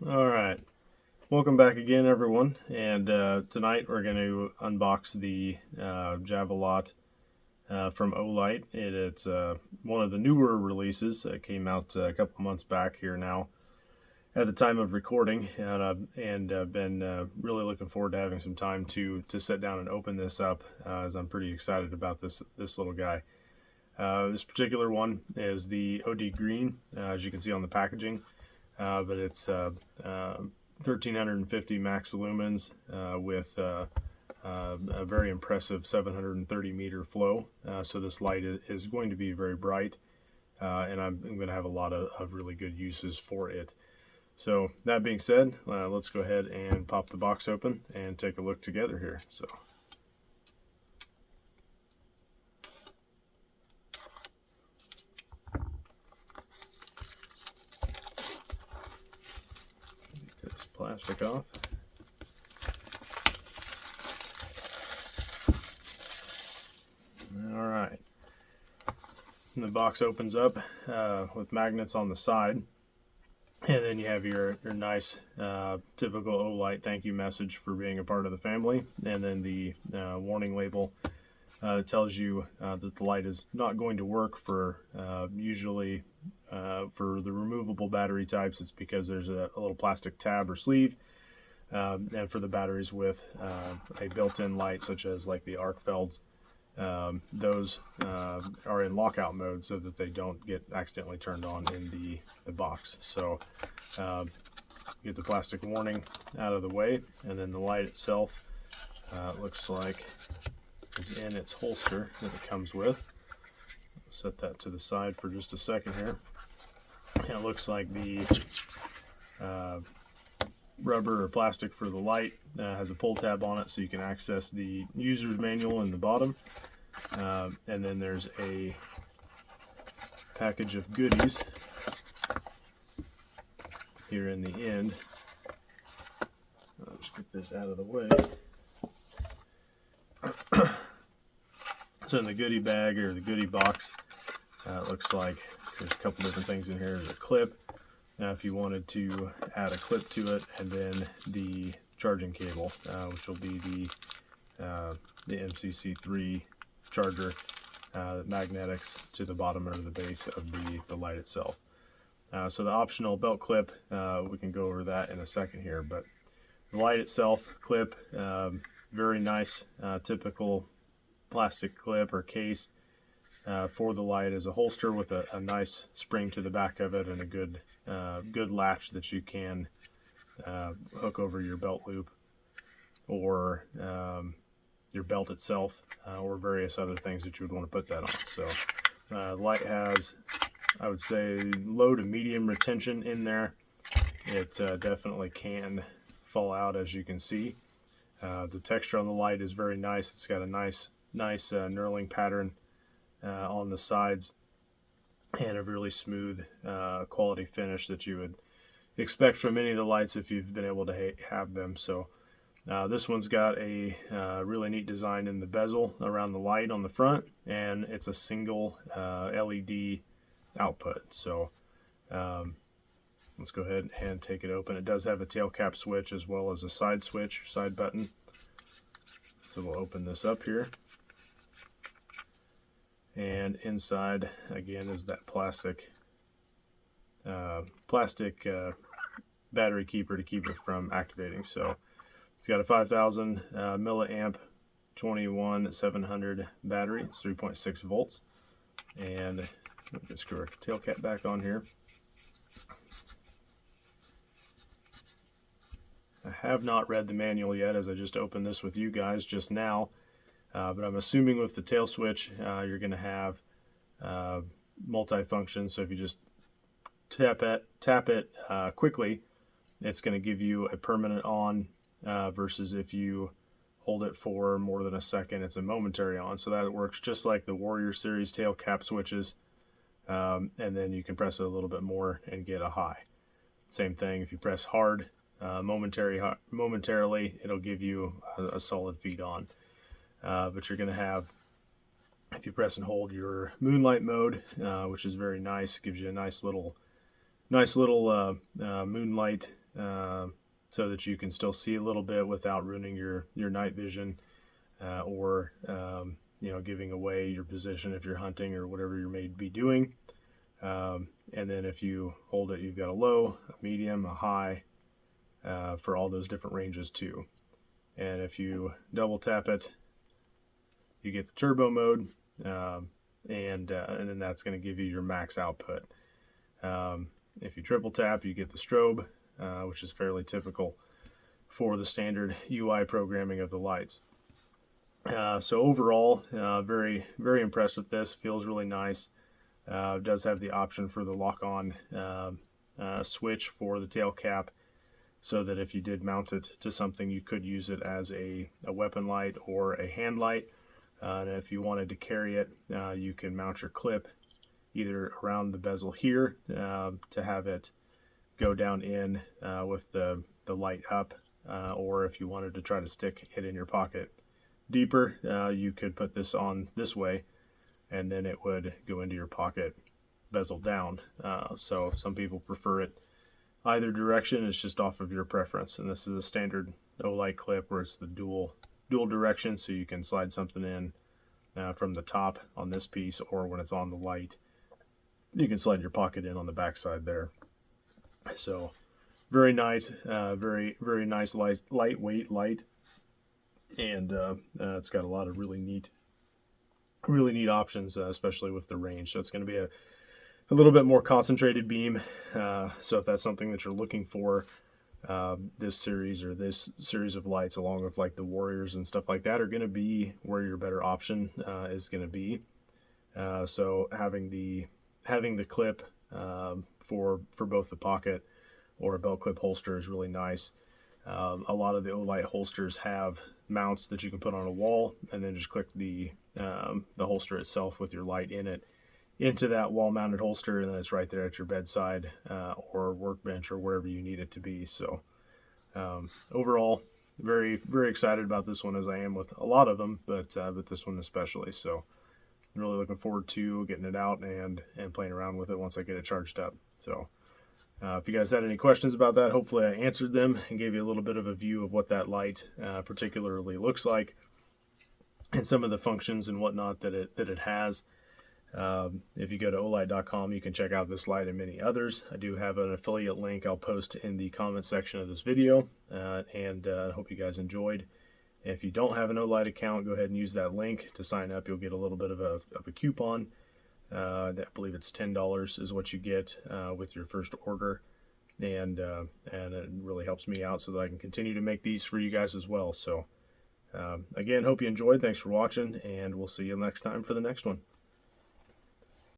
All right. Welcome back again, everyone. And tonight we're going to unbox the Javelot from Olight. It's one of the newer releases. It came out a couple months back here now at the time of recording. And I've been really looking forward to having some time to sit down and open this up, as I'm pretty excited about this little guy. This particular one is the OD green, as you can see on the packaging. But it's 1350 max lumens with a very impressive 730 meter flow. So this light is going to be very bright, and I'm going to have a lot of really good uses for it. So that being said, let's go ahead and pop the box open and take a look together here. So. This plastic off. All right. And the box opens up with magnets on the side. And then you have your nice typical Olight thank you message for being a part of the family. And then the warning label tells you that the light is not going to work for usually for the removable battery types. It's because there's a little plastic tab or sleeve. And for the batteries with a built-in light, such as like the arc felds, those are in lockout mode so that they don't get accidentally turned on in the box. So get the plastic warning out of the way, and then the light itself looks like is in its holster that it comes with. Set that to the side for just a second here. And it looks like the rubber or plastic for the light has a pull tab on it, so you can access the user's manual in the bottom. And then there's a package of goodies here in the end. I'll just get this out of the way. So in the goodie bag or the goodie box, it looks like there's a couple different things in here. There's a clip. Now, if you wanted to add a clip to it, and then the charging cable, which will be the MCC3 charger, magnetics to the bottom or the base of the light itself. So the optional belt clip, we can go over that in a second here, but the light itself, clip, very nice, typical plastic clip or case for the light as a holster with a nice spring to the back of it and a good latch that you can hook over your belt loop or your belt itself, or various other things that you would want to put that on. So the light has, I would say, low to medium retention in there. It definitely can fall out, as you can see. The texture on the light is very nice. It's got a nice knurling pattern on the sides and a really smooth quality finish that you would expect from any of the lights if you've been able to have them. So this one's got a really neat design in the bezel around the light on the front, and it's a single LED output. So let's go ahead and take it open. It does have a tail cap switch as well as a side switch, side button. So we'll open this up here. And inside, again, is that plastic battery keeper to keep it from activating. So it's got a 5,000 milliamp 21700 battery. It's 3.6 volts. And let me screw our tail cap back on here. I have not read the manual yet, as I just opened this with you guys just now. But I'm assuming with the tail switch, you're going to have multi-function. So if you just tap it quickly, it's going to give you a permanent on, versus if you hold it for more than a second, it's a momentary on. So that works just like the Warrior Series tail cap switches. And then you can press it a little bit more and get a high. Same thing, if you press hard, momentarily, it'll give you a solid feed on. But you're going to have, if you press and hold, your moonlight mode, which is very nice, gives you a nice little moonlight so that you can still see a little bit without ruining your night vision, or giving away your position if you're hunting or whatever you may be doing. And then if you hold it, you've got a low, a medium, a high, for all those different ranges too. And if you double tap it, you get the turbo mode, and then that's going to give you your max output. If you triple tap, you get the strobe, which is fairly typical for the standard UI programming of the lights. So overall, very, very impressed with this. Feels really nice. Does have the option for the lock-on switch for the tail cap, so that if you did mount it to something, you could use it as a weapon light or a hand light. And if you wanted to carry it, you can mount your clip either around the bezel here, to have it go down in with the light up, or if you wanted to try to stick it in your pocket deeper, you could put this on this way, and then it would go into your pocket bezel down. So some people prefer it either direction. It's just off of your preference. And this is a standard Olight clip where it's the dual direction, so you can slide something in from the top on this piece, or when it's on the light, you can slide your pocket in on the back side there. So very nice, very, very nice lightweight light, and it's got a lot of really neat options, especially with the range. So it's going to be a little bit more concentrated beam. So if that's something that you're looking for, this series of lights, along with like the Warriors and stuff like that, are going to be where your better option is going to be. So having the clip for both the pocket or a belt clip holster is really nice. A lot of the Olight holsters have mounts that you can put on a wall, and then just click the holster itself with your light in it into that wall mounted holster, and then it's right there at your bedside or workbench or wherever you need it to be. So overall, very, very excited about this one, as I am with a lot of them, but this one especially. So I'm really looking forward to getting it out and playing around with it once I get it charged up. So if you guys had any questions about that, hopefully I answered them and gave you a little bit of a view of what that light particularly looks like, and some of the functions and whatnot that it has. If you go to olight.com, you can check out this light and many others. I do have an affiliate link I'll post in the comment section of this video, and I hope you guys enjoyed. If you don't have an Olight account, go ahead and use that link to sign up. You'll get a little bit of a coupon. I believe it's $10 is what you get with your first order, and it really helps me out so that I can continue to make these for you guys as well. So again, hope you enjoyed. Thanks for watching, and we'll see you next time for the next one.